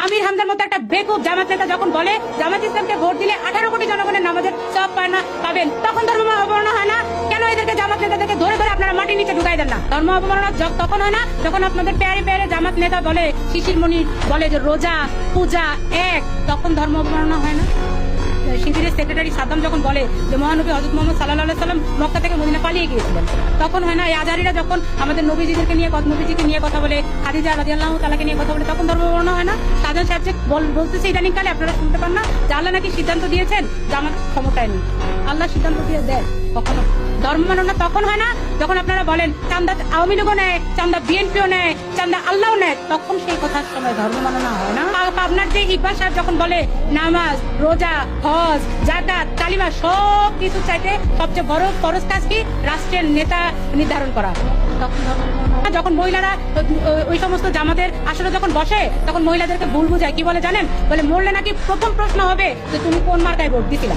আমির হামজার মতো একটা বেকুব জামাত নেতা যখন বলে জামাত ইসলামকে ভোট দিলে 18 কোটি জনগণের নামাজের সব পাবেন, তখন ধর্ম অবমাননা হয় না? কেন এদেরকে জামাত নেতাদেরকে ধরে ধরে আপনারা মাটির নিচে ঢুকাই দেন না? ধর্ম অবমাননা তখন হয় না যখন আপনাদের প্যারে প্যারে জামাত নেতা বলে, শিশির মণি বলে যে রোজা পূজা এক, তখন ধর্ম অবমাননা হয় না? শিবিরের সেক্রেটারি সাদ্দাম যখন বলে যে মহানবী হযরত মুহাম্মদ সাল্লাল্লাহু আলাইহি সাল্লাম মক্কা থেকে মদিনা পালিয়ে গিয়েছিলেন, তখন হয় না? এই আজারিরা যখন আমাদের নবীজিদেরকে নিয়ে কথা বলে, খাদিজা রাদিয়াল্লাহু তাআলাকে নিয়ে কথা বলে, তখন ধর্ম অবমাননা হয় না? শাহজাহান সাহেব যে বলতেছে ইদানিং কালে আপনারা শুনতে পান না যে আল্লাহ নাকি সিদ্ধান্ত দিয়েছেন যে আমার ক্ষমতায় নেই, আল্লাহ সিদ্ধান্ত দিয়ে দেয়। কখনো ধর্ম মাননা তখন হয় না যখন আপনারা বলেন চান্দা আওয়ামী লীগও নেয়, চান্দা বিএনপিও নেয়, চান্দা আল্লাহও নেয়, তখন সেই কথার সময় ধর্ম মাননা হয় না? আপনার যে ইকবাল সাহেব যখন বলে নামাজ রোজা হজ যাকাত কালিমা সব কিছু চাইতে সবচেয়ে বড় ফরজ কাজ কি? রাষ্ট্রের নেতা নির্ধারণ করা। তখন যখন মহিলারা ওই সমস্ত জামাতের আসলে যখন বসে, তখন মহিলাদেরকে ভুল বুঝায়, কি বলে জানেন? বলে মরলে নাকি প্রথম প্রশ্ন হবে যে তুমি কোন মার্কায় ভোট দিছিলা।